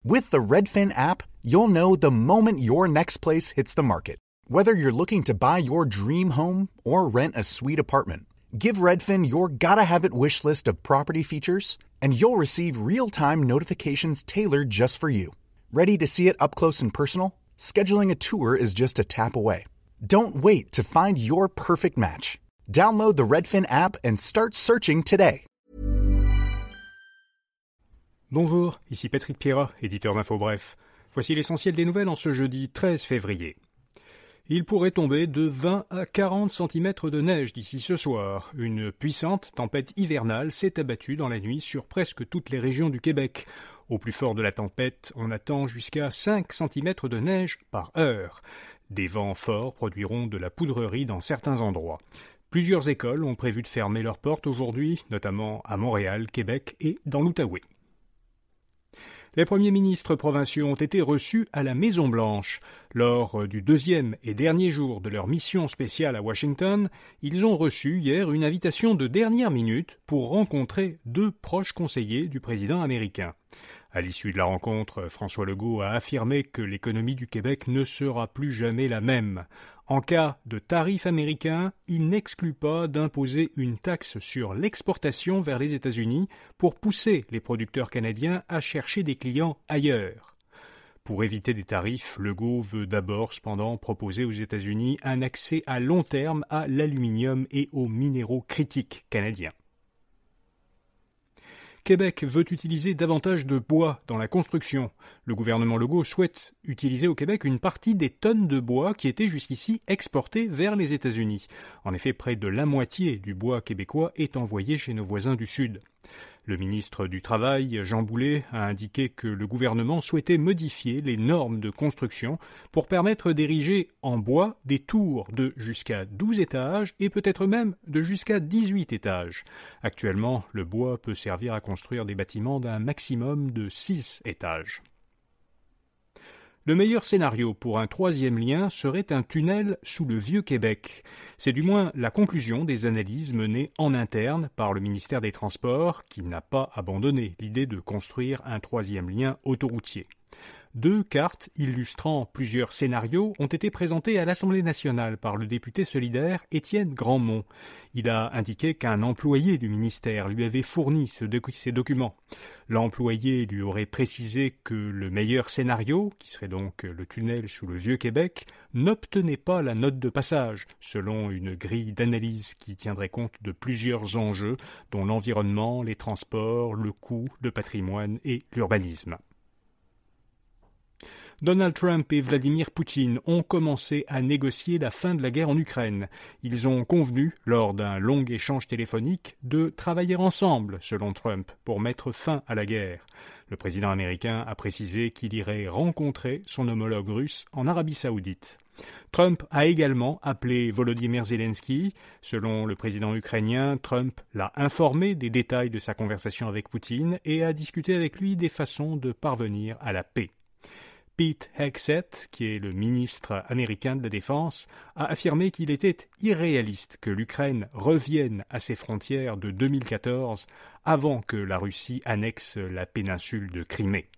With the Redfin app, you'll know the moment your next place hits the market. Whether you're looking to buy your dream home or rent a sweet apartment, give Redfin your gotta-have-it wish list of property features, and you'll receive real-time notifications tailored just for you. Ready to see it up close and personal? Scheduling a tour is just a tap away. Don't wait to find your perfect match. Download the Redfin app and start searching today. Bonjour, ici Patrick Pierrat, éditeur d'Info Bref. Voici l'essentiel des nouvelles en ce jeudi 13 février. Il pourrait tomber de 20 à 40 cm de neige d'ici ce soir. Une puissante tempête hivernale s'est abattue dans la nuit sur presque toutes les régions du Québec. Au plus fort de la tempête, on attend jusqu'à 5 cm de neige par heure. Des vents forts produiront de la poudrerie dans certains endroits. Plusieurs écoles ont prévu de fermer leurs portes aujourd'hui, notamment à Montréal, Québec et dans l'Outaouais. Les premiers ministres provinciaux ont été reçus à la Maison-Blanche. Lors du deuxième et dernier jour de leur mission spéciale à Washington, ils ont reçu hier une invitation de dernière minute pour rencontrer deux proches conseillers du président américain. À l'issue de la rencontre, François Legault a affirmé que l'économie du Québec ne sera plus jamais la même. En cas de tarifs américains, il n'exclut pas d'imposer une taxe sur l'exportation vers les États-Unis pour pousser les producteurs canadiens à chercher des clients ailleurs. Pour éviter des tarifs, Legault veut d'abord cependant proposer aux États-Unis un accès à long terme à l'aluminium et aux minéraux critiques canadiens. Québec veut utiliser davantage de bois dans la construction. Le gouvernement Legault souhaite utiliser au Québec une partie des tonnes de bois qui étaient jusqu'ici exportées vers les États-Unis. En effet, près de la moitié du bois québécois est envoyé chez nos voisins du Sud. Le ministre du Travail, Jean Boulet, a indiqué que le gouvernement souhaitait modifier les normes de construction pour permettre d'ériger en bois des tours de jusqu'à 12 étages et peut-être même de jusqu'à 18 étages. Actuellement, le bois peut servir à construire des bâtiments d'un maximum de 6 étages. Le meilleur scénario pour un troisième lien serait un tunnel sous le Vieux-Québec. C'est du moins la conclusion des analyses menées en interne par le ministère des Transports, qui n'a pas abandonné l'idée de construire un troisième lien autoroutier. Deux cartes illustrant plusieurs scénarios ont été présentées à l'Assemblée nationale par le député solidaire Étienne Grandmont. Il a indiqué qu'un employé du ministère lui avait fourni ces documents. L'employé lui aurait précisé que le meilleur scénario, qui serait donc le tunnel sous le Vieux-Québec, n'obtenait pas la note de passage, selon une grille d'analyse qui tiendrait compte de plusieurs enjeux, dont l'environnement, les transports, le coût, le patrimoine et l'urbanisme. Donald Trump et Vladimir Poutine ont commencé à négocier la fin de la guerre en Ukraine. Ils ont convenu, lors d'un long échange téléphonique, de travailler ensemble, selon Trump, pour mettre fin à la guerre. Le président américain a précisé qu'il irait rencontrer son homologue russe en Arabie saoudite. Trump a également appelé Volodymyr Zelensky. Selon le président ukrainien, Trump l'a informé des détails de sa conversation avec Poutine et a discuté avec lui des façons de parvenir à la paix. Pete Hegseth, qui est le ministre américain de la Défense, a affirmé qu'il était irréaliste que l'Ukraine revienne à ses frontières de 2014 avant que la Russie annexe la péninsule de Crimée.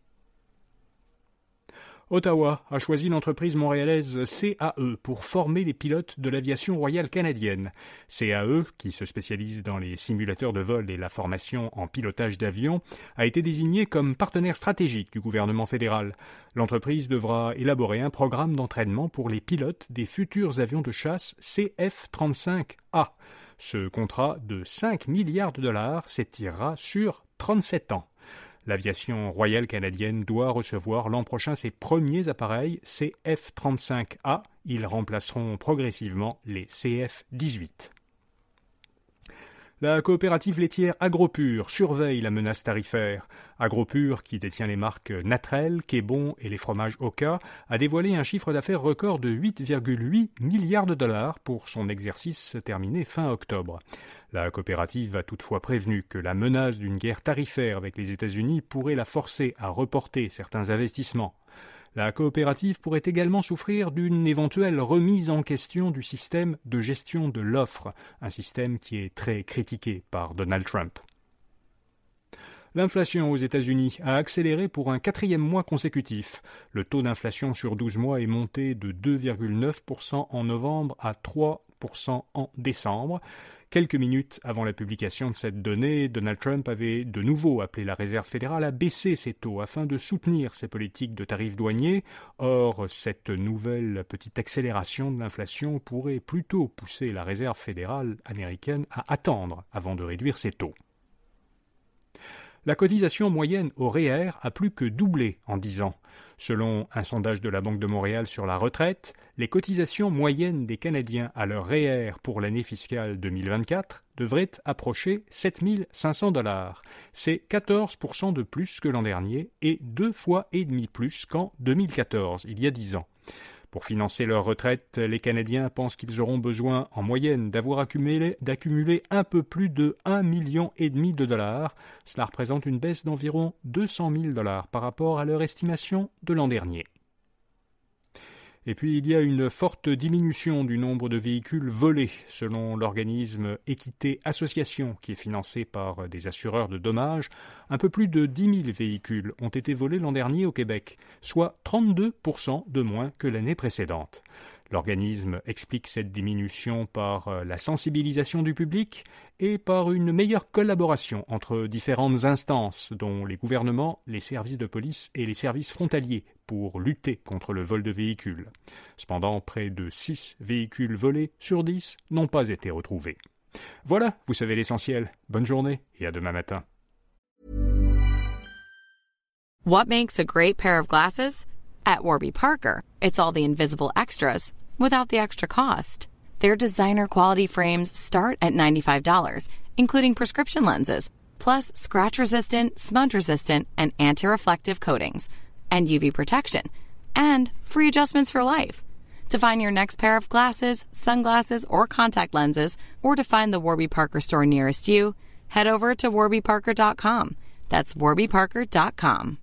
Ottawa a choisi l'entreprise montréalaise CAE pour former les pilotes de l'aviation royale canadienne. CAE, qui se spécialise dans les simulateurs de vol et la formation en pilotage d'avions, a été désignée comme partenaire stratégique du gouvernement fédéral. L'entreprise devra élaborer un programme d'entraînement pour les pilotes des futurs avions de chasse CF-35A. Ce contrat de 5 milliards de dollars s'étirera sur 37 ans. L'aviation royale canadienne doit recevoir l'an prochain ses premiers appareils CF-35A. Ils remplaceront progressivement les CF-18. La coopérative laitière Agropur surveille la menace tarifaire. Agropur, qui détient les marques Natrel, Québon et les fromages Oka, a dévoilé un chiffre d'affaires record de 8,8 milliards de dollars pour son exercice terminé fin octobre. La coopérative a toutefois prévenu que la menace d'une guerre tarifaire avec les États-Unis pourrait la forcer à reporter certains investissements. La coopérative pourrait également souffrir d'une éventuelle remise en question du système de gestion de l'offre, un système qui est très critiqué par Donald Trump. L'inflation aux États-Unis a accéléré pour un 4e mois consécutif. Le taux d'inflation sur 12 mois est monté de 2,9% en novembre à 3% en décembre. Quelques minutes avant la publication de cette donnée, Donald Trump avait de nouveau appelé la Réserve fédérale à baisser ses taux afin de soutenir ses politiques de tarifs douaniers. Or, cette nouvelle petite accélération de l'inflation pourrait plutôt pousser la Réserve fédérale américaine à attendre avant de réduire ses taux. La cotisation moyenne au REER a plus que doublé en 10 ans. Selon un sondage de la Banque de Montréal sur la retraite, les cotisations moyennes des Canadiens à leur REER pour l'année fiscale 2024 devraient approcher 7 500 $. C'est 14% de plus que l'an dernier et 2,5 fois plus qu'en 2014, il y a 10 ans. Pour financer leur retraite, les Canadiens pensent qu'ils auront besoin, en moyenne, d'accumuler un peu plus de 1,5 million de dollars. Cela représente une baisse d'environ 200 000 $ par rapport à leur estimation de l'an dernier. Et puis il y a une forte diminution du nombre de véhicules volés, selon l'organisme Équité Association, qui est financé par des assureurs de dommages. Un peu plus de 10 000 véhicules ont été volés l'an dernier au Québec, soit 32% de moins que l'année précédente. L'organisme explique cette diminution par la sensibilisation du public et par une meilleure collaboration entre différentes instances, dont les gouvernements, les services de police et les services frontaliers, pour lutter contre le vol de véhicules. Cependant, près de 6 véhicules volés sur 10 n'ont pas été retrouvés. Voilà, vous savez l'essentiel. Bonne journée et à demain matin. What makes a great pair of glasses? At Warby Parker, it's all the invisible extras without the extra cost. Their designer quality frames start at $95, including prescription lenses, plus scratch-resistant, smudge-resistant, and anti-reflective coatings, and UV protection, and free adjustments for life. To find your next pair of glasses, sunglasses, or contact lenses, or to find the Warby Parker store nearest you, head over to warbyparker.com. That's warbyparker.com.